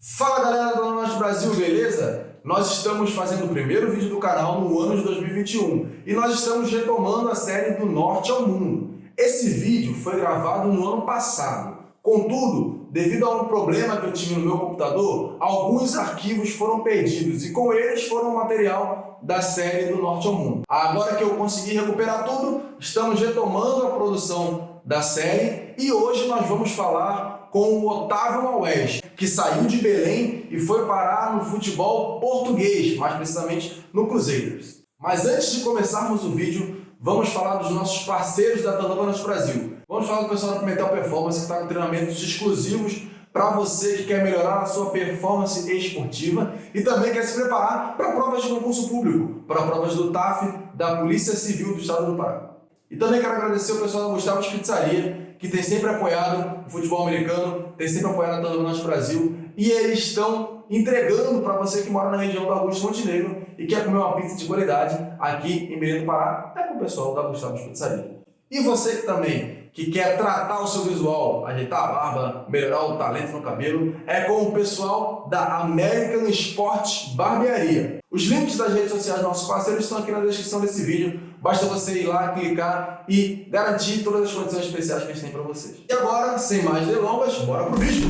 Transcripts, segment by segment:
Fala galera do Norte Brasil, beleza? Nós estamos fazendo o primeiro vídeo do canal no ano de 2021 e nós estamos retomando a série do Norte ao Mundo. Esse vídeo foi gravado no ano passado. Contudo, devido a um problema que eu tive no meu computador, alguns arquivos foram perdidos e com eles foram o material da série do Norte ao Mundo. Agora que eu consegui recuperar tudo, estamos retomando a produção da série e hoje nós vamos falar com o Otávio Maués, que saiu de Belém e foi parar no futebol português, mais precisamente no Cruzeiros. Mas antes de começarmos o vídeo, vamos falar dos nossos parceiros da Tandabanas Brasil. Vamos falar do pessoal da Pimentel Performance, que está com treinamentos exclusivos para você que quer melhorar a sua performance esportiva e também quer se preparar para provas de concurso público, para provas do TAF, da Polícia Civil do Estado do Pará. E também quero agradecer o pessoal da Gustavo's Pizzaria, que tem sempre apoiado o futebol americano, tem sempre apoiado a Tandabanas Brasil, e eles estão entregando para você que mora na região do Augusto Montenegro e quer comer uma pizza de qualidade aqui em Belém do Pará, é com o pessoal da Gustavo's Pizzaria. E você também que quer tratar o seu visual, ajeitar a barba, melhorar o talento no cabelo, é com o pessoal da American Sport Barbearia. Os links das redes sociais dos nossos parceiros estão aqui na descrição desse vídeo. Basta você ir lá, clicar e garantir todas as condições especiais que a gente tem para vocês. E agora, sem mais delongas, bora pro vídeo!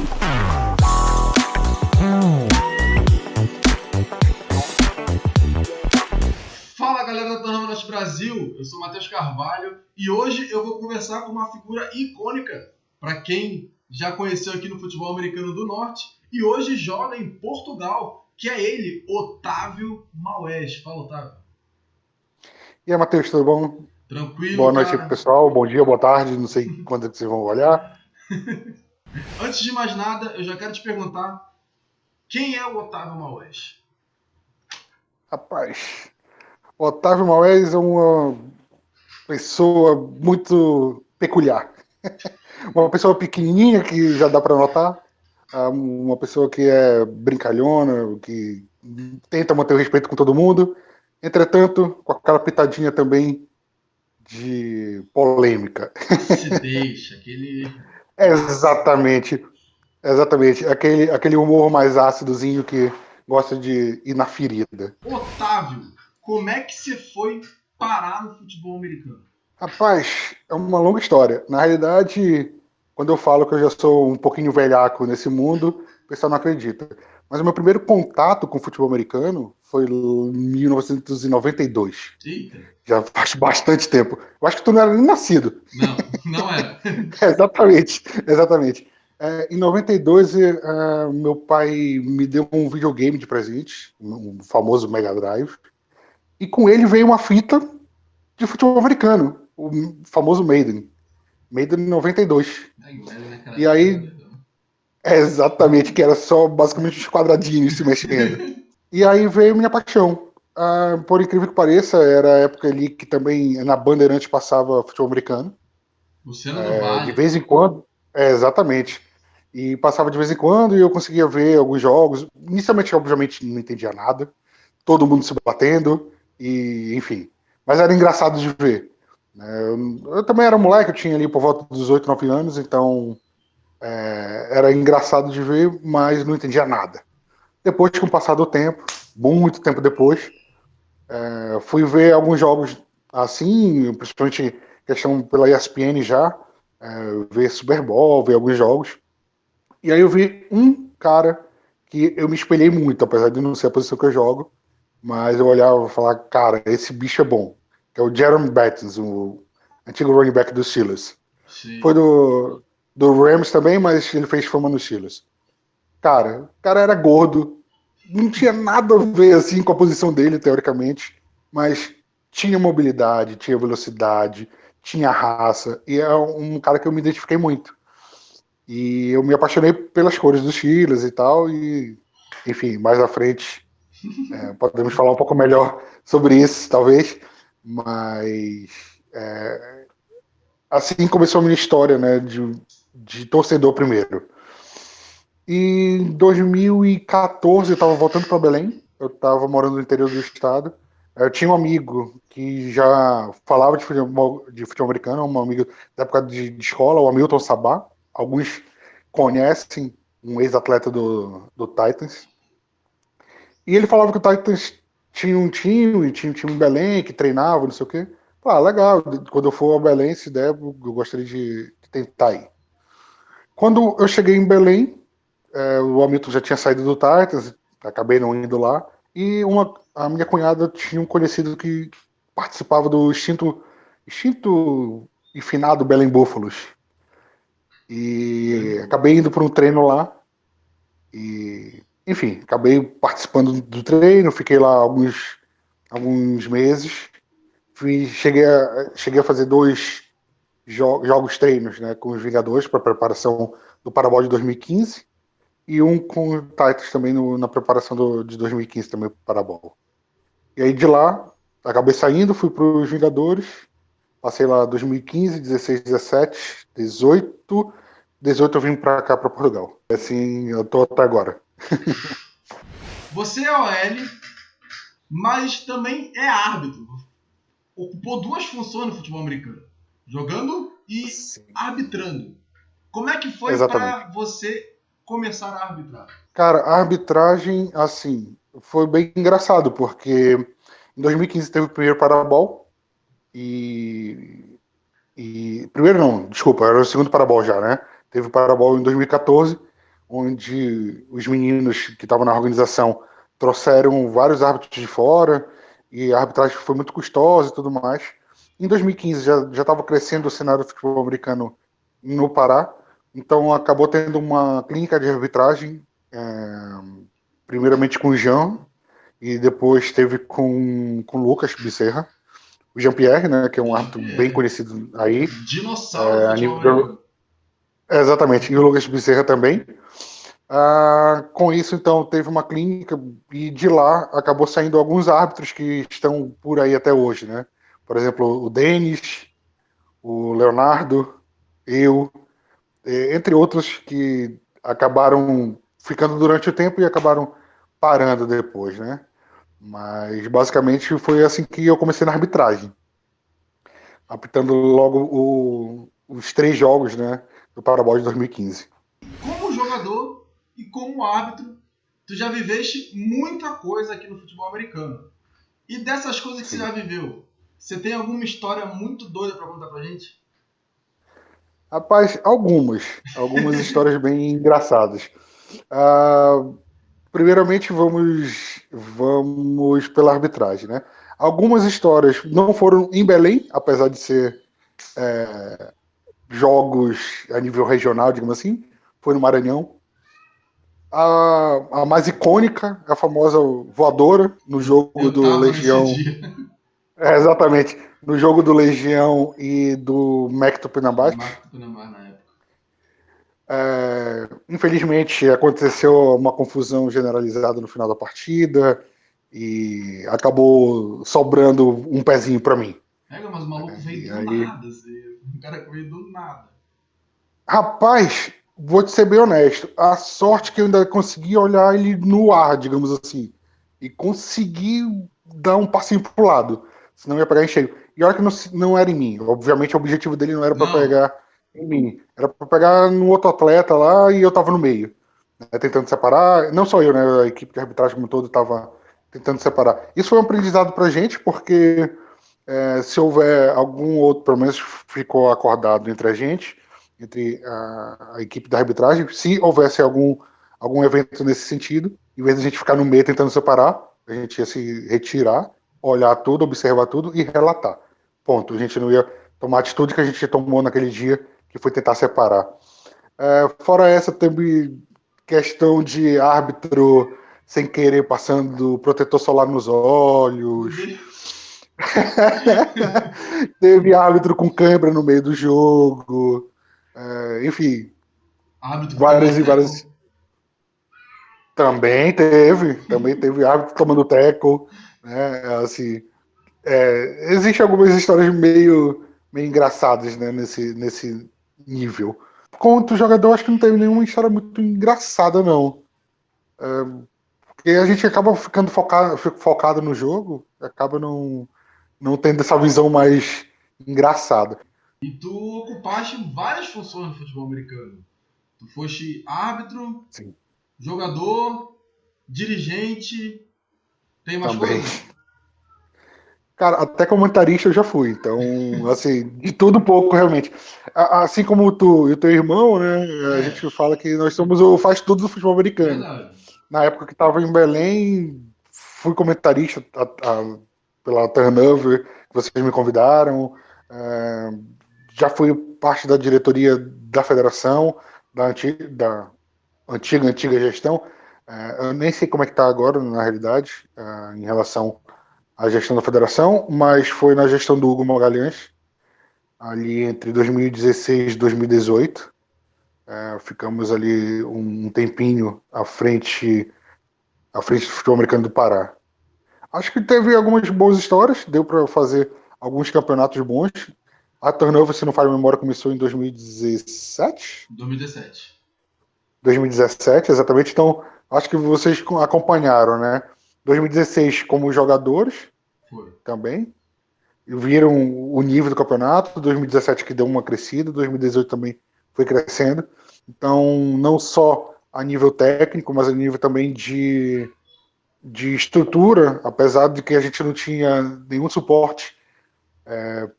Fala galera da Tandabanas Brasil, eu sou Matheus Carvalho e hoje eu vou conversar com uma figura icônica para quem já conheceu aqui no futebol americano do Norte e hoje joga em Portugal, que é ele, Otávio Maués. Fala, Otávio. E aí, Matheus, tudo bom? Tranquilo, Boa noite aí pro cara? pessoal, bom dia, boa tarde, não sei quando é que vocês vão olhar. Antes de mais nada, eu já quero te perguntar, quem é o Otávio Maués? Rapaz, o Otávio Maués é uma pessoa muito peculiar. Uma pessoa pequenininha que já dá para notar, uma pessoa que é brincalhona, que tenta manter o respeito com todo mundo, entretanto, com aquela pitadinha também de polêmica. Acidez, aquele... Exatamente. Exatamente, aquele humor mais ácidozinho que gosta de ir na ferida. Otávio, como é que você foi parar no futebol americano? Rapaz, é uma longa história. Na realidade, quando eu falo que eu já sou um pouquinho velhaco nesse mundo, o pessoal não acredita. Mas o meu primeiro contato com o futebol americano foi em 1992. Eita, Já faz bastante tempo. Eu acho que tu não era nem nascido. não era. Exatamente, exatamente. Em 92, meu pai me deu um videogame de presente, um famoso Mega Drive, e com ele veio uma fita de futebol americano, o famoso Maiden. Maiden 92. E aí, exatamente, que era só basicamente os quadradinhos se mexendo. E aí veio minha paixão. Por incrível que pareça, era a época ali que também na Bandeirantes passava futebol americano. Luciano do De Vale. vez em quando, exatamente. E passava de vez em quando e eu conseguia ver alguns jogos. Inicialmente, obviamente, não entendia nada. Todo mundo se batendo, e enfim. Mas era engraçado de ver. Eu também era moleque, eu tinha ali por volta dos 8, 9 anos, então era engraçado de ver, mas não entendia nada. Depois, com o passar do tempo, muito tempo depois, fui ver alguns jogos assim, principalmente questão pela ESPN já, ver Super Bowl, ver alguns jogos. E aí eu vi um cara que eu me espelhei muito, apesar de não ser a posição que eu jogo, mas eu olhava e falava, cara, esse bicho é bom. Que é o Jerome Bettis, o antigo running back dos Steelers. Sim. Foi do Rams também, mas ele fez fama nos Steelers. Cara, o cara era gordo, não tinha nada a ver assim com a posição dele, teoricamente, mas tinha mobilidade, tinha velocidade, tinha raça, e é um cara que eu me identifiquei muito. E eu me apaixonei pelas cores dos Steelers e tal, e enfim, mais à frente podemos falar um pouco melhor sobre isso, talvez, mas assim começou a minha história, né, de torcedor primeiro. E em 2014 eu estava voltando para Belém, eu estava morando no interior do estado. Eu tinha um amigo que já falava de futebol americano, um amigo da época de escola, o Hamilton Sabá. Alguns conhecem, um ex-atleta do Titans. E ele falava que o Titans tinha um time, tinha um time em Belém que treinava, não sei o quê. Ah, legal, quando eu for a Belém, se der, eu gostaria de tentar ir. Quando eu cheguei em Belém, o Hamilton já tinha saído do Titans, acabei não indo lá, e a minha cunhada tinha um conhecido que participava do extinto e finado Belém Búfalos. E acabei indo para um treino lá, e enfim, acabei participando do treino, fiquei lá alguns meses, cheguei a fazer dois jogos treinos, né, com os Vingadores para preparação do Parabol de 2015 e um com o Titans também na preparação de 2015 também para o Parabol. E aí de lá, acabei saindo, fui para os Vingadores, passei lá 2015, 16, 17, 18, 18 eu vim para cá, para Portugal. Assim, eu tô até agora. Você é OL, mas também é árbitro. Ocupou duas funções no futebol americano: jogando e Sim. arbitrando. Como é que foi Exatamente. para você começar a arbitrar? Cara, a arbitragem, assim, foi bem engraçado, porque em 2015 teve o primeiro Parabol primeiro não, desculpa, era o segundo Parabol já, né? Teve o Parabol em 2014, onde os meninos que estavam na organização trouxeram vários árbitros de fora e a arbitragem foi muito custosa e tudo mais. Em 2015 já estava crescendo o cenário do futebol americano no Pará, então acabou tendo uma clínica de arbitragem, primeiramente com o Jean e depois teve com o Lucas Bezerra, o Jean-Pierre, né, que é um árbitro bem conhecido aí, Dinossauro do a futebol americano. nível exatamente, e o Lucas Bezerra também. Com isso, então, teve uma clínica e de lá acabou saindo alguns árbitros que estão por aí até hoje, né? Por exemplo, o Denis, o Leonardo, eu, entre outros que acabaram ficando durante o tempo e acabaram parando depois, né? Mas basicamente foi assim que eu comecei na arbitragem, apitando logo os 3 jogos, né, do Parabol de 2015. Como jogador e como árbitro, tu já viveste muita coisa aqui no futebol americano. E dessas coisas que você Sim. já viveu, você tem alguma história muito doida para contar pra gente? Rapaz, algumas histórias bem engraçadas. Ah, primeiramente, vamos pela arbitragem, né? Algumas histórias não foram em Belém, apesar de ser jogos a nível regional, digamos assim, foi no Maranhão. A mais icônica, a famosa voadora no jogo Eu do tava nesse Legião. dia. Exatamente, no jogo do Legião e do Mac Tupinambás. Marco Tupinambás na época. Infelizmente aconteceu uma confusão generalizada no final da partida e acabou sobrando um pezinho para mim. Mas o maluco veio E do aí, nada, assim. Um cara que veio do nada. rapaz, vou te ser bem honesto, a sorte que eu ainda consegui olhar ele no ar, digamos assim, e consegui dar um passinho pro lado, senão ia pegar em cheio. E olha que não era em mim, obviamente o objetivo dele não era para Não, pegar em mim, era para pegar no outro atleta lá e eu tava no meio, né, tentando separar, não só eu, né, a equipe de arbitragem como um todo tava tentando separar. Isso foi um aprendizado pra gente, porque se houver algum outro, pelo menos ficou acordado entre a gente, entre a equipe da arbitragem, se houvesse algum evento nesse sentido, em vez de a gente ficar no meio tentando separar, a gente ia se retirar, olhar tudo, observar tudo e relatar. Ponto. A gente não ia tomar a atitude que a gente tomou naquele dia, que foi tentar separar. Fora essa, teve questão de árbitro sem querer passando protetor solar nos olhos. Teve árbitro com câimbra no meio do jogo. Enfim, árbitro que tomou várias e teco. várias. Também teve árbitro tomando teco, né? Assim, existem algumas histórias meio engraçadas, né? Nesse nível. Quanto jogador, acho que não teve nenhuma história muito engraçada, não. Porque a gente acaba ficando focado no jogo, acaba não tendo essa visão mais engraçada. E tu ocupaste várias funções no futebol americano. Tu foste árbitro, Sim. jogador, dirigente, tem mais Também. coisa? Cara, até comentarista eu já fui, então, assim, de tudo um pouco, realmente. Assim como tu e o teu irmão, né, a gente fala que nós somos o faz tudo do futebol americano. Verdade. Na época que estava em Belém, fui comentarista pela Turnover, que vocês me convidaram, é, já fui parte da diretoria da federação, da antiga gestão. Eu nem sei como é que está agora, na realidade, em relação à gestão da federação, mas foi na gestão do Hugo Magalhães, ali entre 2016 e 2018. Ficamos ali um tempinho à frente do futebol americano do Pará. Acho que teve algumas boas histórias, deu para fazer alguns campeonatos bons. A Turnover, se não falha a memória, começou em 2017? 2017. 2017, exatamente. Então, acho que vocês acompanharam, né? 2016 como jogadores. Foi. Também. E viram o nível do campeonato. 2017 que deu uma crescida, 2018 também foi crescendo. Então, não só a nível técnico, mas a nível também de estrutura, apesar de que a gente não tinha nenhum suporte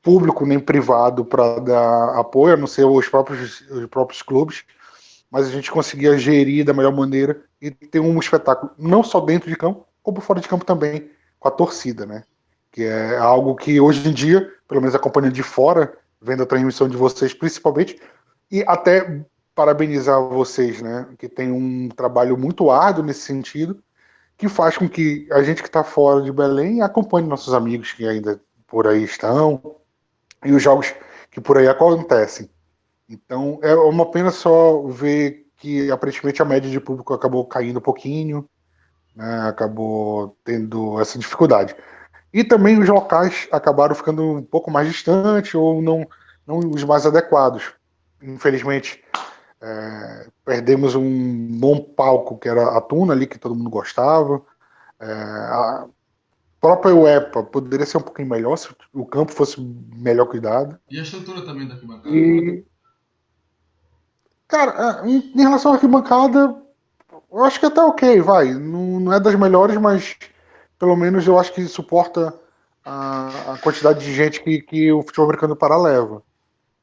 público nem privado para dar apoio, a não ser os próprios clubes, mas a gente conseguia gerir da melhor maneira e ter um espetáculo, não só dentro de campo, como fora de campo também, com a torcida, né? Que é algo que hoje em dia, pelo menos acompanhando de fora, vendo a transmissão de vocês principalmente, e até parabenizar vocês, né? Que tem um trabalho muito árduo nesse sentido, que faz com que a gente que está fora de Belém acompanhe nossos amigos que ainda por aí estão e os jogos que por aí acontecem. Então é uma pena só ver que aparentemente a média de público acabou caindo um pouquinho, né, acabou tendo essa dificuldade. E também os locais acabaram ficando um pouco mais distantes ou não os mais adequados. Infelizmente, perdemos um bom palco que era a Tuna ali, que todo mundo gostava. A própria UEPA poderia ser um pouquinho melhor se o campo fosse melhor cuidado. E a estrutura também da arquibancada? E, cara, em relação à arquibancada, eu acho que até ok, vai. Não é das melhores, mas pelo menos eu acho que suporta a quantidade de gente que o futebol americano do Pará leva.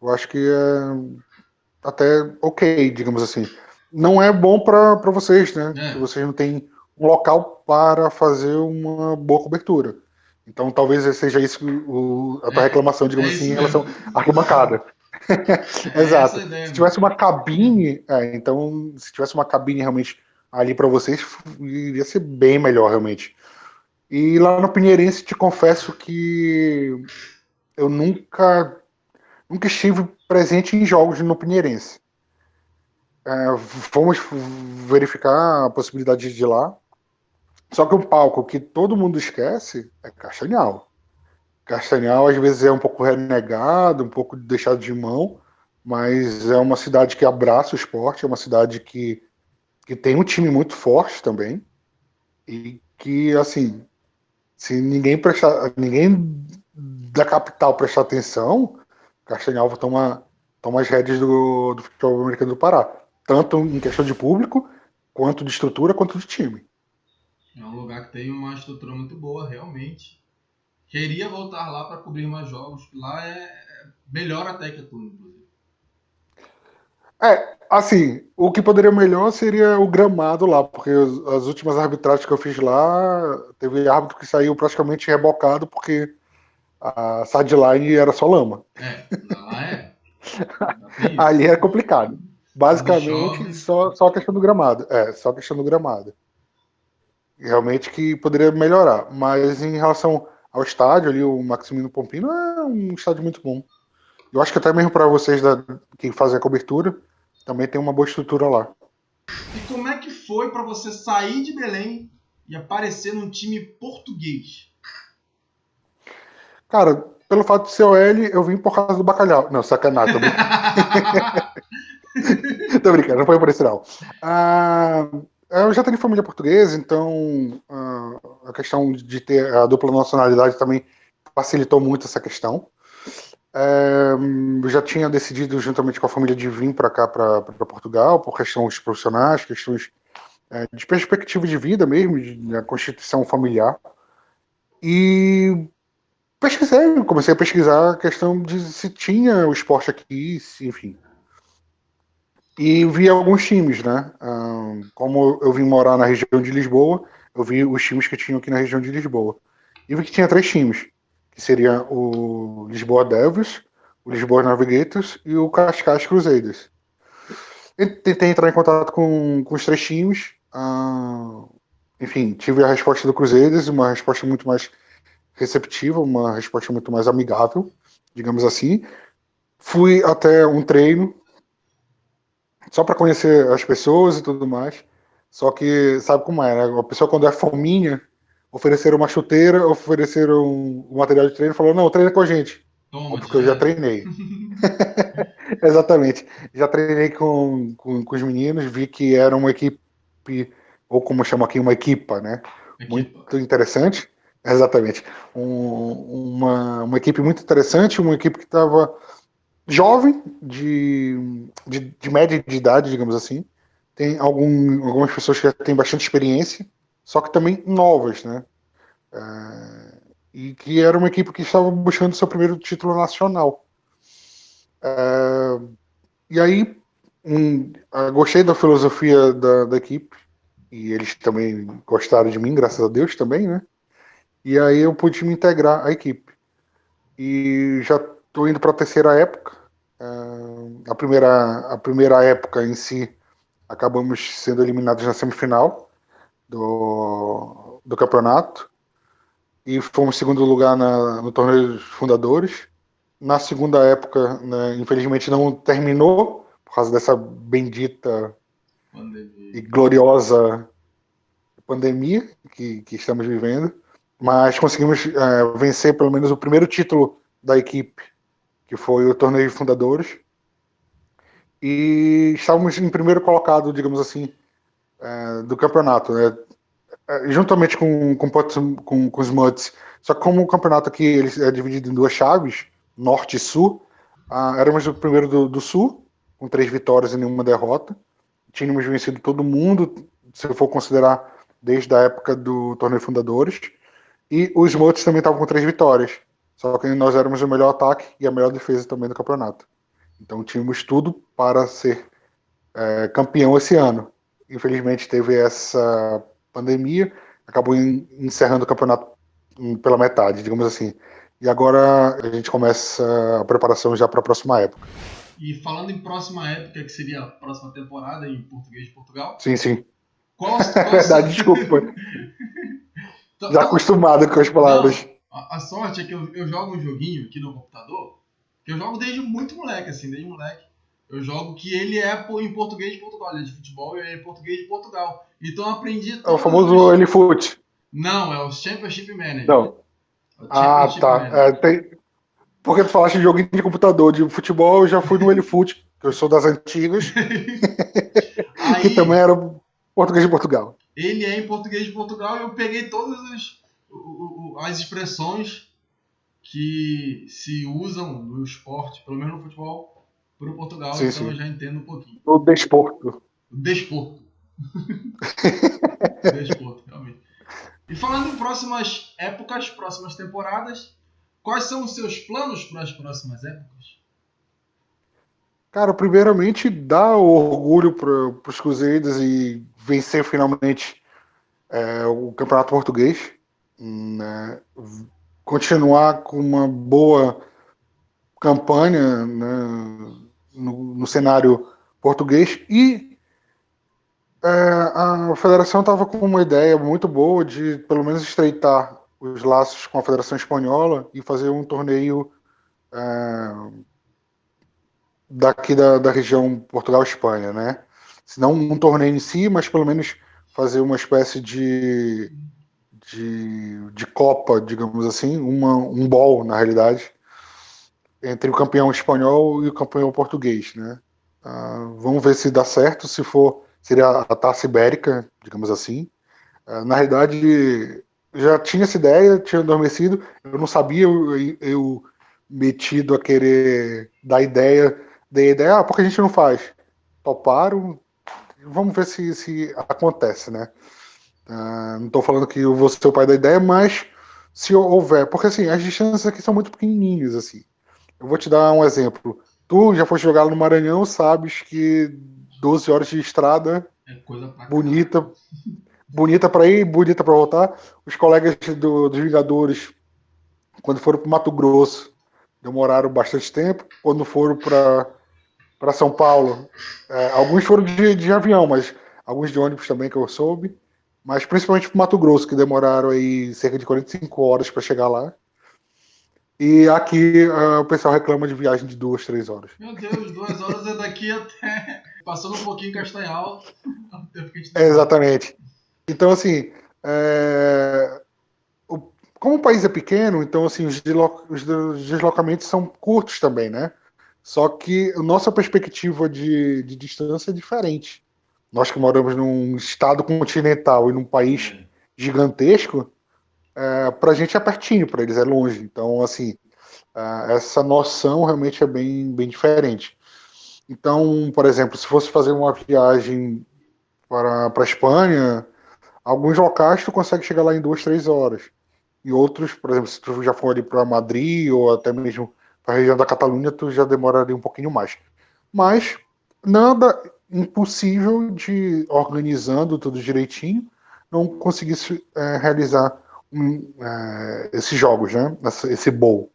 Eu acho que é até ok, digamos assim. Não é bom para vocês, né? Que vocês não têm um local para fazer uma boa cobertura. Então talvez seja isso a tua reclamação, digamos assim, em relação à arquibancada. Exato. Se tivesse uma cabine, então se tivesse uma cabine realmente ali para vocês, iria ser bem melhor realmente. E lá no Pinheirense, te confesso que eu nunca estive presente em jogos no Pinheirense. Fomos verificar a possibilidade de ir lá. Só que o palco que todo mundo esquece é Castanhal. Castanhal às vezes é um pouco renegado, um pouco deixado de mão, mas é uma cidade que abraça o esporte, é uma cidade que tem um time muito forte também e que, assim, se ninguém da capital prestar atenção, Castanhal toma as rédeas do futebol americano do Pará, tanto em questão de público, quanto de estrutura, quanto de time. É um lugar que tem uma estrutura muito boa, realmente. Queria voltar lá para cobrir mais jogos. Lá é melhor até que a Tuna, inclusive. Assim, o que poderia melhor seria o gramado lá, porque as últimas arbitragens que eu fiz lá, teve árbitro que saiu praticamente rebocado porque a sideline era só lama. Lá é. Ali era complicado. Basicamente, só a questão do gramado. Só a questão do gramado. Realmente que poderia melhorar. Mas em relação ao estádio ali, o Maximino Pompino é um estádio muito bom. Eu acho que até mesmo para vocês que fazem a cobertura, também tem uma boa estrutura lá. E como é que foi para você sair de Belém e aparecer num time português? Cara, pelo fato de ser OL, eu vim por causa do bacalhau. Não, sacanagem, tô brincando. Tô brincando, não foi por isso não. Eu já tenho família portuguesa, então a questão de ter a dupla nacionalidade também facilitou muito essa questão. Já tinha decidido juntamente com a família de vir para cá, para Portugal, por questões profissionais, questões de perspectiva de vida mesmo, da constituição familiar. E comecei a pesquisar a questão de se tinha o esporte aqui, enfim. E vi alguns times, né? Como eu vim morar na região de Lisboa, eu vi os times que tinham aqui na região de Lisboa. E vi que tinha 3 times, que seria o Lisboa Devils, o Lisboa Navigators e o Cascais Crusaders. Eu tentei entrar em contato com os 3 times. Enfim, tive a resposta do Crusaders, uma resposta muito mais receptiva, uma resposta muito mais amigável, digamos assim. Fui até um treino, só para conhecer as pessoas e tudo mais. Só que sabe como é, né? A pessoa quando é fominha, ofereceram uma chuteira, ofereceram um material de treino, falou, não, treina com a gente. Toma, Porque eu já treinei. Exatamente. Já treinei com os meninos, vi que era uma equipe, ou como chama aqui, uma equipa, né? Muito interessante. Exatamente. Uma equipe muito interessante, uma equipe que estava jovem, de média de idade, digamos assim. Tem algumas pessoas que já têm bastante experiência, só que também novas, né? E que era uma equipe que estava buscando seu primeiro título nacional. E aí, gostei da filosofia da equipe, e eles também gostaram de mim, graças a Deus também, né? E aí eu pude me integrar à equipe. E já estou indo para a terceira época. A primeira época em si, acabamos sendo eliminados na semifinal do campeonato e fomos em segundo lugar no torneio dos fundadores. Na segunda época, né, infelizmente não terminou por causa dessa bendita e gloriosa pandemia que estamos vivendo, mas conseguimos vencer pelo menos o primeiro título da equipe, que foi o torneio de fundadores, e estávamos em primeiro colocado, digamos assim, do campeonato, né? Juntamente com os Muds. Só que como o campeonato aqui ele é dividido em 2 chaves, norte e sul, éramos o primeiro do sul, com 3 vitórias e nenhuma derrota. Tínhamos vencido todo mundo, se eu for considerar desde a época do torneio fundadores. E os Muds também estavam com 3 vitórias. Só que nós éramos o melhor ataque e a melhor defesa também do campeonato. Então tínhamos tudo para ser campeão esse ano. Infelizmente teve essa pandemia, acabou encerrando o campeonato pela metade, digamos assim. E agora a gente começa a preparação já para a próxima época. E falando em próxima época, que seria a próxima temporada em português de Portugal. Sim, sim. Qual Verdade, desculpa. Já acostumado com as palavras. Não, a sorte é que eu jogo um joguinho aqui no computador, que eu jogo desde muito moleque, assim, desde moleque. Eu jogo que ele é em português de Portugal, ele é de futebol e ele é em português de Portugal. Então eu aprendi... É o famoso LFoot. Não, é o Championship Manager. Não. Tá. Porque tu falaste de joguinho de computador, de futebol, eu já fui no LFoot, que eu sou das antigas. Que também era português de Portugal. Ele é em português de Portugal e eu peguei todas as expressões que se usam no esporte, pelo menos no futebol, para o Portugal, sim, então sim. eu já entendo um pouquinho. O desporto. Desporto, realmente. E falando em próximas épocas, próximas temporadas, quais são os seus planos para as próximas épocas? Cara, primeiramente, dar orgulho para os Cruzeiros e vencer finalmente o Campeonato Português. Né? Continuar com uma boa campanha, né, no cenário português. E a federação estava com uma ideia muito boa de, pelo menos, estreitar os laços com a Federação Espanhola e fazer um torneio daqui da região Portugal-Espanha, né? Se não um torneio em si, mas pelo menos fazer uma espécie de Copa, digamos assim, um ball, na realidade, entre o campeão espanhol e o campeão português, né? Vamos ver se dá certo. Se for, seria a Taça Ibérica, digamos assim. Na realidade, já tinha essa ideia, tinha adormecido, eu não sabia, eu metido a querer dar ideia, por que a gente não faz? Toparam, vamos ver se acontece, né? Não estou falando que eu vou ser o pai da ideia, mas se houver, porque assim, as distâncias aqui são muito pequenininhas, assim. Eu vou te dar um exemplo. Tu já foste jogar no Maranhão, sabes que 12 horas de estrada, É coisa pra bonita, caralho. bonita para ir, bonita para voltar. Os colegas dos Vingadores, quando foram para Mato Grosso, demoraram bastante tempo. Quando foram para São Paulo, alguns foram de avião, mas alguns de ônibus também, que eu soube. Mas principalmente para Mato Grosso, que demoraram aí cerca de 45 horas para chegar lá. E aqui o pessoal reclama de viagem de 2, 3 horas. Meu Deus, 2 horas é daqui até. Passando um pouquinho em Castanhal, é o tempo que a gente demora. Exatamente. Então, assim, como o país é pequeno, então, assim, os deslocamentos são curtos também, né? Só que a nossa perspectiva de distância é diferente. Nós que moramos num estado continental e num país É. gigantesco, para a gente é pertinho, para eles é longe. Então, assim, essa noção realmente é bem, bem diferente. Então, por exemplo, se fosse fazer uma viagem para a Espanha, alguns locais tu consegue chegar lá em 2, 3 horas. E outros, por exemplo, se tu já for ali para Madrid ou até mesmo para a região da Catalunha, tu já demoraria um pouquinho mais. Mas nada impossível de, organizando tudo direitinho, não conseguisse realizar esses jogos, né? Esse bowl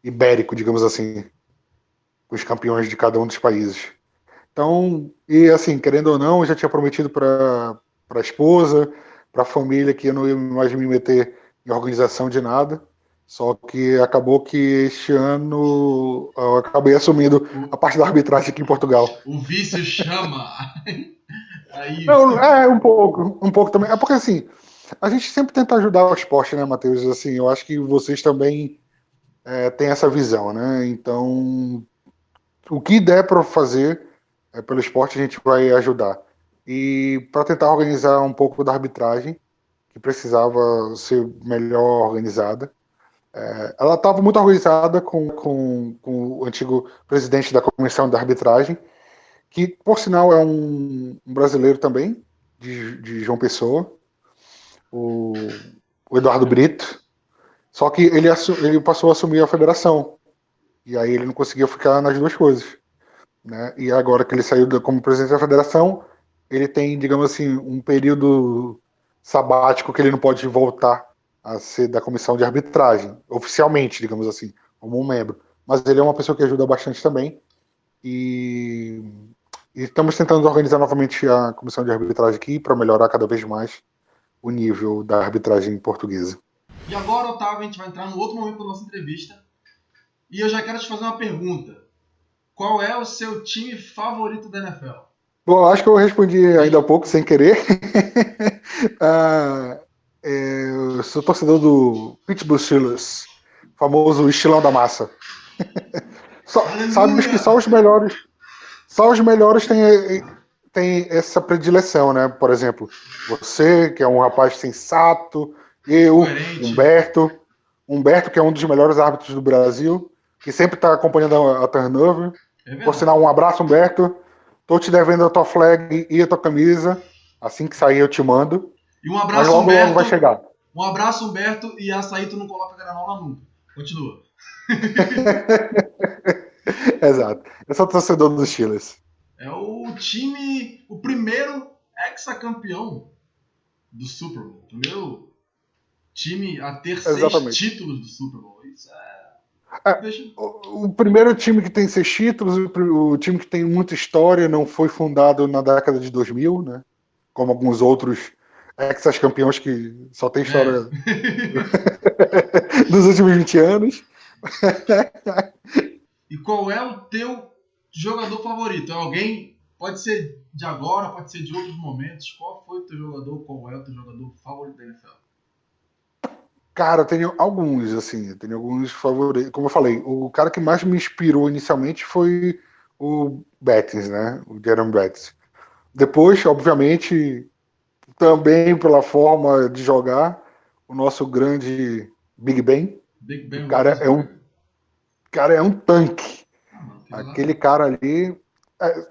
ibérico, digamos assim, com os campeões de cada um dos países. Então, e assim, querendo ou não, eu já tinha prometido para a esposa, para a família, que eu não ia mais me meter em organização de nada. Só que acabou que este ano eu acabei assumindo a O, parte da arbitragem aqui em Portugal. o vício chama. Aí. Não, um pouco também. É porque assim, a gente sempre tenta ajudar o esporte, né, Matheus? Assim, eu acho que vocês também têm essa visão, né? Então, o que der para fazer pelo esporte, a gente vai ajudar. E para tentar organizar um pouco da arbitragem, que precisava ser melhor organizada. Ela estava muito organizada com o antigo presidente da comissão de arbitragem, que, por sinal, é um brasileiro também, de João Pessoa, o, o Eduardo Brito. Só que ele passou a assumir a federação. E aí ele não conseguia ficar nas duas coisas. Né? E agora que ele saiu como presidente da federação, ele tem, digamos assim, um período sabático que ele não pode voltar a ser da comissão de arbitragem, oficialmente, digamos assim, como um membro. Mas ele é uma pessoa que ajuda bastante também. E, e estamos tentando organizar novamente a comissão de arbitragem aqui para melhorar cada vez mais o nível da arbitragem portuguesa. E agora, Otávio, a gente vai entrar no outro momento da nossa entrevista. E eu já quero te fazer uma pergunta. Qual é o seu time favorito da NFL? Bom, acho que eu respondi ainda há pouco, sem querer. Eu sou torcedor do Pittsburgh Steelers, famoso estilão da massa. Sabes que Aleluia! só os melhores têm essa predileção, né? Por exemplo, você, que é um rapaz sensato, eu, Coerente. Humberto, que é um dos melhores árbitros do Brasil, que sempre está acompanhando a turnover. É Por sinal, verdade. um abraço, Humberto. Tô te devendo a tua flag e a tua camisa. Assim que sair, eu te mando. E um Mas abraço, logo, logo vai Humberto. chegar. Um abraço, Humberto. E açaí tu não coloca granola nunca. Continua. Exato. Eu sou torcedor dos Steelers. É o time, o primeiro hexacampeão do Super Bowl. O primeiro time a ter 6 Exatamente. títulos do Super Bowl. Isso É, deixa. o primeiro time que tem 6 títulos, o time que tem muita história, não foi fundado na década de 2000, né? Como alguns outros ex-campeões que só tem É. história dos últimos 20 anos. E qual é o teu jogador favorito? É alguém, pode ser de agora, pode ser de outros momentos. Qual foi o teu jogador? Qual é o teu jogador favorito da NFL? Cara, eu tenho alguns, assim, eu tenho alguns favoritos. Como eu falei, o cara que mais me inspirou inicialmente foi o Bettins, né? O Jerome Bettis. Depois, obviamente, também pela forma de jogar, o nosso grande Big Ben. Big Ben O cara é um, Roethlisberger. cara é um tanque. Ah, mano, aquele lá. Aquele cara ali.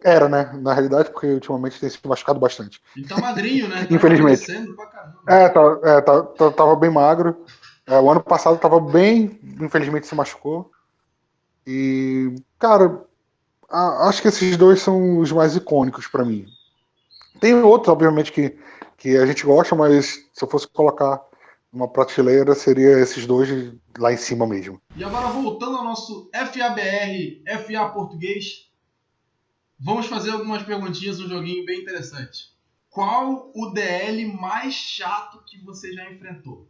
Era, né? Na realidade, porque ultimamente tem se machucado bastante. Ele tá magrinho, né? Tá Infelizmente. emagrecendo pra caramba. Tava bem magro. O ano passado tava bem, infelizmente se machucou. E, cara, acho que esses dois são os mais icônicos pra mim. Tem outros, obviamente, que a gente gosta, mas se eu fosse colocar numa prateleira, seria esses dois lá em cima mesmo. E agora voltando ao nosso FABR, FA Português, vamos fazer algumas perguntinhas, um joguinho bem interessante. Qual o DL mais chato que você já enfrentou?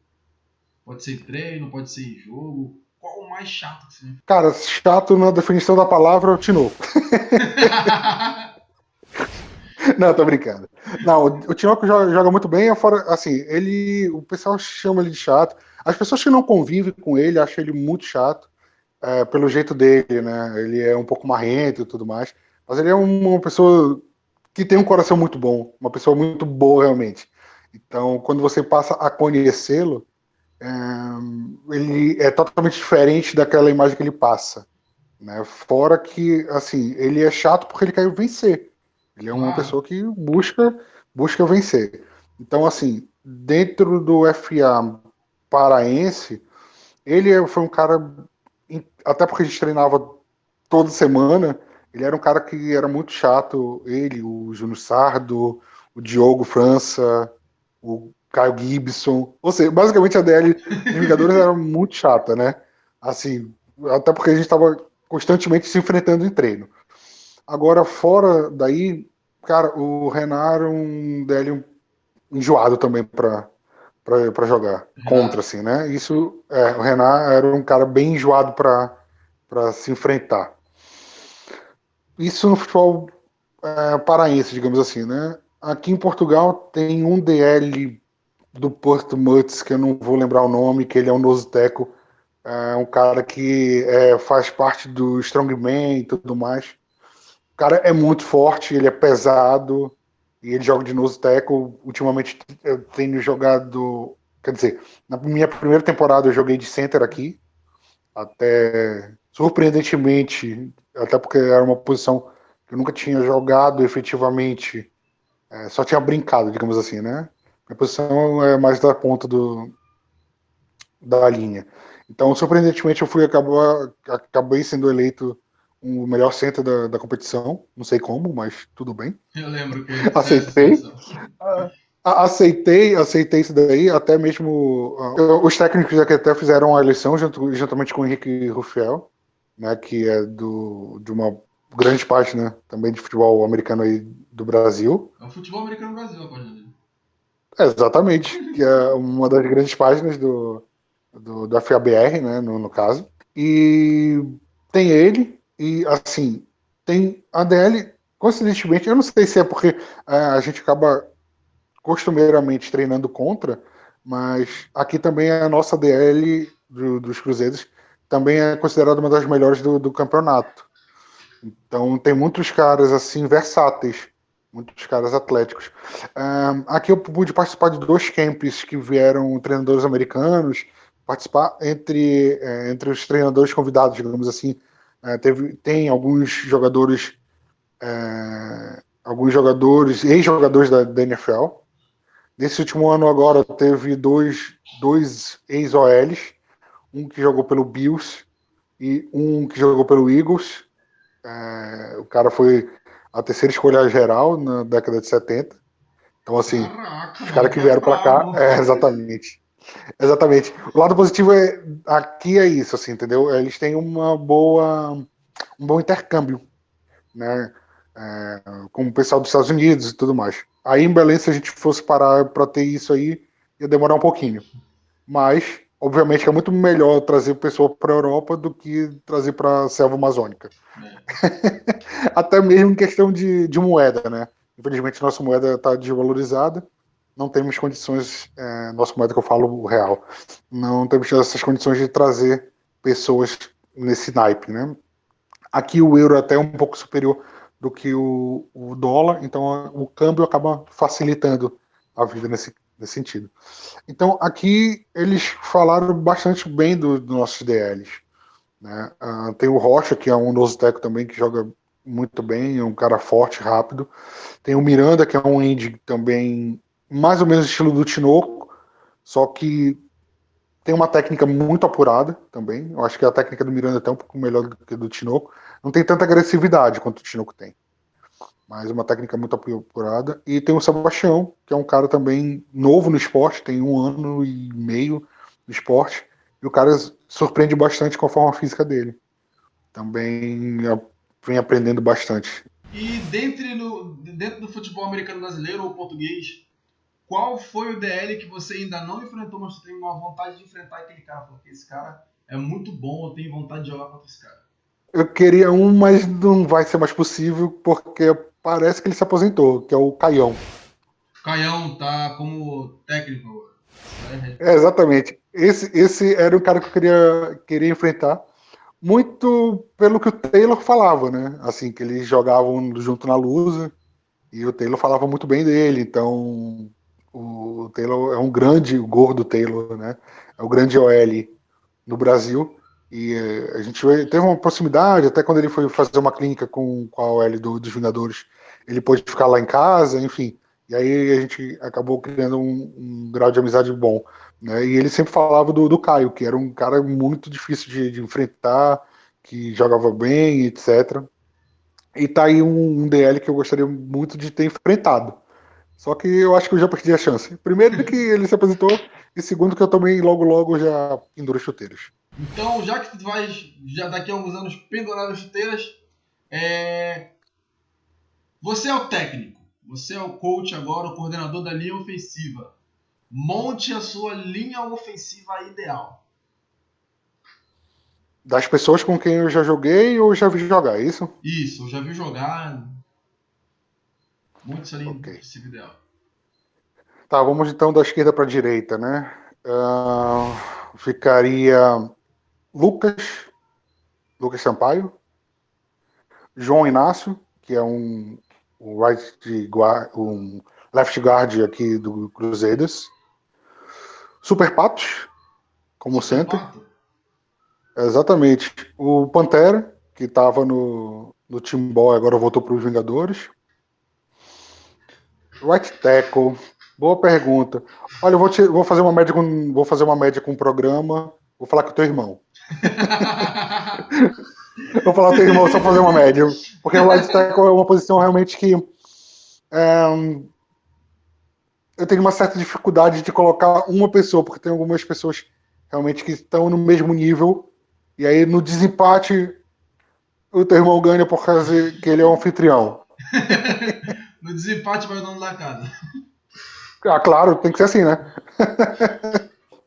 Pode ser em treino, pode ser em jogo. Qual o mais chato que você já enfrentou? Cara, chato na definição da palavra é o Tinoco. Não, tô brincando. Não, o Tinoco joga muito bem, fora, assim, o pessoal chama ele de chato. As pessoas que não convivem com ele acham ele muito chato, pelo jeito dele, né? Ele é um pouco marrento e tudo mais, mas ele é uma pessoa que tem um coração muito bom, uma pessoa muito boa realmente. Então, quando você passa a conhecê-lo, ele é totalmente diferente daquela imagem que ele passa, né? Fora que, assim, ele é chato porque ele quer vencer. Ele é uma Claro. pessoa que busca vencer. Então, assim, dentro do FA paraense, foi um cara, até porque a gente treinava toda semana, ele era um cara que era muito chato. Ele, o Júnior Sardo, o Diogo França, o Caio Gibson. Ou seja, basicamente a DL dos Vingadores era muito chata, né? Assim, até porque a gente estava constantemente se enfrentando em treino. Agora, fora daí, cara, o Renan era um DL enjoado também para jogar contra, Renato. assim, né? O Renan era um cara bem enjoado para se enfrentar. Isso no futebol paraense, digamos assim, né? Aqui em Portugal tem um DL do Porto Muts, que eu não vou lembrar o nome, que ele é um nosoteco, um cara que faz parte do Strongman e tudo mais. O cara é muito forte, ele é pesado, e ele joga de nosoteco. Ultimamente eu tenho jogado, quer dizer, na minha primeira temporada eu joguei de center aqui, até surpreendentemente, até porque era uma posição que eu nunca tinha jogado efetivamente, só tinha brincado, digamos assim, né? Minha posição é mais da ponta da linha. Então, surpreendentemente, acabei sendo eleito o melhor center da competição. Não sei como, mas tudo bem. Eu lembro que ele saiu essa Aceitei. expressão. Aceitei isso daí, até mesmo os técnicos aqui até fizeram uma eleição juntamente com o Henrique Rufiel, né, que é de uma grande página também de futebol americano aí do Brasil. É o futebol americano no Brasil, a página dele. Exatamente, que é uma das grandes páginas do FABR, né, no caso. E tem ele, e assim, tem a DL, coincidentemente, eu não sei se é porque a gente acaba costumeiramente treinando contra, mas aqui também a nossa DL dos Cruzeiros também é considerada uma das melhores do campeonato. Então tem muitos caras assim versáteis, muitos caras atléticos. Aqui eu pude participar de dois camps que vieram treinadores americanos, participar entre os treinadores convidados, digamos assim. Tem alguns jogadores, ex-jogadores da NFL. Nesse último ano agora teve dois ex-OLs, um que jogou pelo Bills e um que jogou pelo Eagles. O cara foi a terceira escolha geral na década de 70. Então, assim, Caraca, os o caras maluco que é vieram para cá, brabo. exatamente. Exatamente. O lado positivo aqui é isso, assim, entendeu? Eles têm um bom intercâmbio, né? Com o pessoal dos Estados Unidos e tudo mais. Aí em Belém, se a gente fosse parar para ter isso aí, ia demorar um pouquinho. Mas, obviamente, é muito melhor trazer pessoa para a Europa do que trazer para a selva amazônica. É. Até mesmo em questão de moeda, né? Infelizmente, nossa moeda está desvalorizada. Não temos condições, nossa moeda que eu falo, o real, não temos essas condições de trazer pessoas nesse naipe, né? Aqui o euro é até um pouco superior do que o dólar, então o câmbio acaba facilitando a vida nesse sentido. Então, aqui eles falaram bastante bem dos nossos DLs. Né? Tem o Rocha, que é um nosoteco também, que joga muito bem, é um cara forte, rápido. Tem o Miranda, que é um end também, mais ou menos estilo do Tinoco, só que tem uma técnica muito apurada também. Eu acho que a técnica do Miranda é até um pouco melhor do que a do Tinoco. Não tem tanta agressividade quanto o Tinoco tem, mas uma técnica muito apurada. E tem o Sebastião, que é um cara também novo no esporte, tem 1 ano e meio no esporte, e o cara surpreende bastante com a forma física dele. Também vem aprendendo bastante. E dentro do futebol americano brasileiro ou português, qual foi o DL que você ainda não enfrentou, mas você tem uma vontade de enfrentar aquele cara? Porque esse cara é muito bom, eu tenho vontade de jogar contra esse cara. Eu queria um, mas não vai ser mais possível, porque parece que ele se aposentou, que é o Caião. Caião tá como técnico agora. Exatamente. Esse era o cara que eu queria enfrentar. Muito pelo que o Taylor falava, né? Assim, que eles jogavam junto na Lusa e o Taylor falava muito bem dele. Então, o Taylor é um grande, o gordo Taylor, né? É o grande OL no Brasil. E a gente teve uma proximidade, até quando ele foi fazer uma clínica com a OL dos Vingadores, ele pôde ficar lá em casa, enfim. E aí a gente acabou criando um grau de amizade bom. Né? E ele sempre falava do Caio, que era um cara muito difícil de enfrentar, que jogava bem, etc. E tá aí um DL que eu gostaria muito de ter enfrentado. Só que eu acho que eu já perdi a chance. Primeiro que ele se apresentou, e segundo que eu também logo já penduro chuteiras. Então, já que tu vai já daqui a alguns anos pendurar as chuteiras, você é o técnico, você é o coach agora, o coordenador da linha ofensiva. Monte a sua linha ofensiva ideal. Das pessoas com quem eu já joguei ou já vi jogar, é isso? Isso, eu já vi jogar. Monte a sua linha Ok. ofensiva ideal. Tá, vamos então da esquerda para a direita, né? Ficaria Lucas Sampaio, João Inácio, que é um left guard aqui do Crusaders, Super Patos, como center. Pato? Exatamente. O Pantera, que estava no Timbó e agora voltou para os Vingadores. Right tackle. Boa pergunta. Olha, vou fazer uma média com o programa. Vou falar com o teu irmão. Vou falar com o teu irmão só fazer uma média. Porque o right tackle é uma posição realmente que eu tenho uma certa dificuldade de colocar uma pessoa, porque tem algumas pessoas realmente que estão no mesmo nível. E aí no desempate o teu irmão ganha por causa que ele é um anfitrião. No desempate vai o dono da casa. Ah, claro, tem que ser assim, né?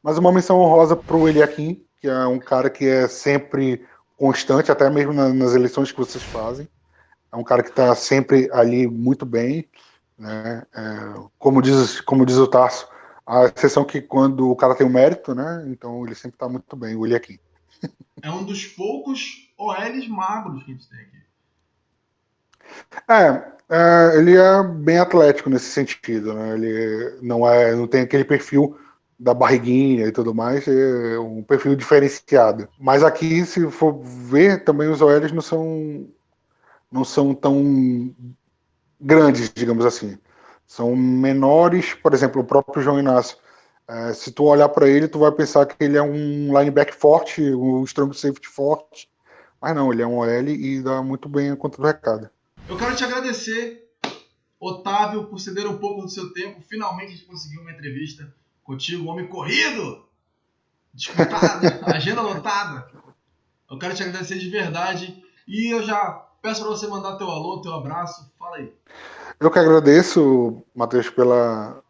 Mas uma menção honrosa pro Eliakim, que é um cara que é sempre constante, até mesmo nas eleições que vocês fazem. É um cara que está sempre ali muito bem. Né? Como diz o Tarso, a exceção que quando o cara tem o mérito, né? Então ele sempre está muito bem, o Eliakim. É um dos poucos OLs magros que a gente tem aqui. Ele é bem atlético nesse sentido, né? Ele não tem aquele perfil da barriguinha e tudo mais, é um perfil diferenciado. Mas aqui, se for ver, também os OLs não são tão grandes, digamos assim. São menores, por exemplo, o próprio João Inácio. Se tu olhar para ele, tu vai pensar que ele é um linebacker forte, um strong safety forte, mas não, ele é um OL e dá muito bem a conta do recado. Eu quero te agradecer, Otávio, por ceder um pouco do seu tempo. Finalmente a gente conseguiu uma entrevista contigo, homem corrido, disputado, agenda lotada. Eu quero te agradecer de verdade e eu já peço para você mandar teu alô, teu abraço. Fala aí. Eu que agradeço, Matheus, pela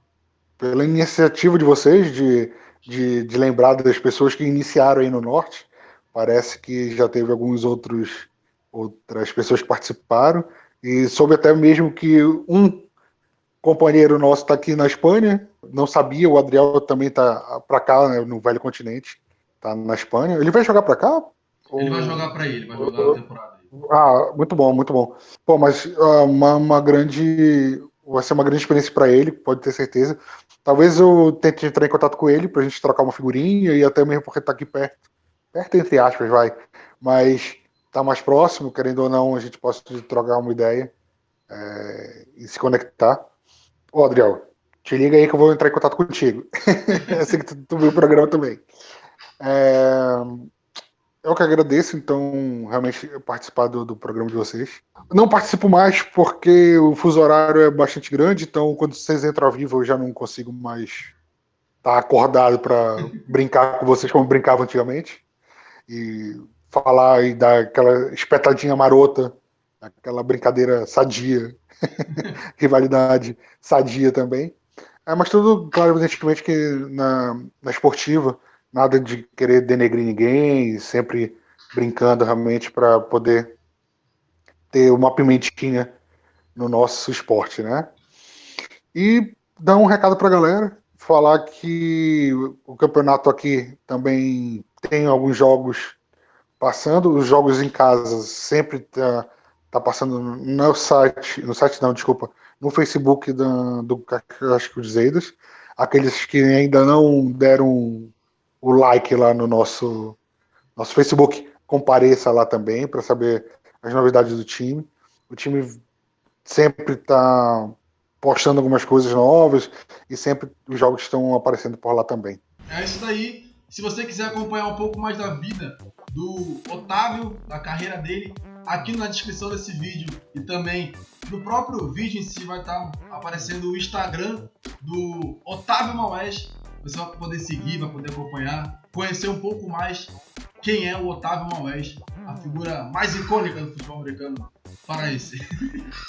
iniciativa de vocês de lembrar das pessoas que iniciaram aí no Norte. Parece que já teve outras pessoas que participaram e soube até mesmo que um companheiro nosso está aqui na Espanha, não sabia, o Adriel também está para cá, né, no Velho Continente, está na Espanha. Ele vai jogar para cá? Ele vai jogar para ele, vai jogar a temporada aí. Muito bom, muito bom. Pô, mas vai ser uma grande experiência para ele, pode ter certeza. Talvez eu tente entrar em contato com ele pra gente trocar uma figurinha e até mesmo porque tá aqui perto entre aspas, vai, mas tá mais próximo, querendo ou não, a gente possa trocar uma ideia e se conectar. Ô, Adriel, te liga aí que eu vou entrar em contato contigo. Eu sei que tu viu o programa também. Eu que agradeço, então, realmente participar do programa de vocês. Não participo mais porque o fuso horário é bastante grande, então quando vocês entram ao vivo eu já não consigo mais estar acordado para brincar com vocês como brincava antigamente. E falar e dar aquela espetadinha marota, aquela brincadeira sadia, rivalidade sadia também. Mas tudo, claro, evidentemente que na esportiva, nada de querer denegrir ninguém, sempre brincando realmente para poder ter uma pimentinha no nosso esporte, né? E dar um recado para a galera, falar que o campeonato aqui também tem alguns jogos passando, os jogos em casa sempre tá passando no site não, desculpa, no Facebook do acho que os Eidos, aqueles que ainda não deram o like lá no nosso Facebook, compareça lá também para saber as novidades do time. O time sempre está postando algumas coisas novas e sempre os jogos estão aparecendo por lá também. É isso daí. Se você quiser acompanhar um pouco mais da vida do Otávio, da carreira dele, aqui na descrição desse vídeo e também no próprio vídeo em si vai estar aparecendo o Instagram do Otávio Maués. Você vai poder seguir, vai poder acompanhar, conhecer um pouco mais quem é o Otávio Maués, a figura mais icônica do futebol americano paraense.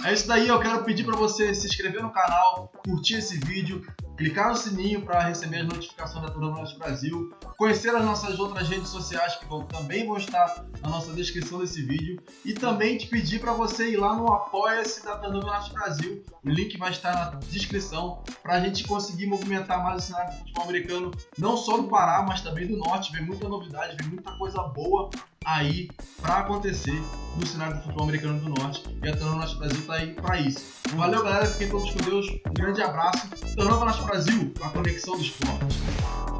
É isso daí, eu quero pedir para você se inscrever no canal, curtir esse vídeo, clicar no sininho para receber as notificações da Turma do Norte Brasil, conhecer as nossas outras redes sociais que também vão estar na nossa descrição desse vídeo e também te pedir para você ir lá no Apoia-se da Turma do Norte Brasil, o link vai estar na descrição para a gente conseguir movimentar mais o cenário do futebol americano, não só do Pará, mas também do Norte. Vem muita novidade, vem muita coisa boa aí para acontecer no cenário do futebol americano do Norte e a Turma do Norte Brasil tá aí para isso. Valeu, galera, fiquem todos com Deus, um grande abraço. Turma do Norte Brasil, a conexão do esporte.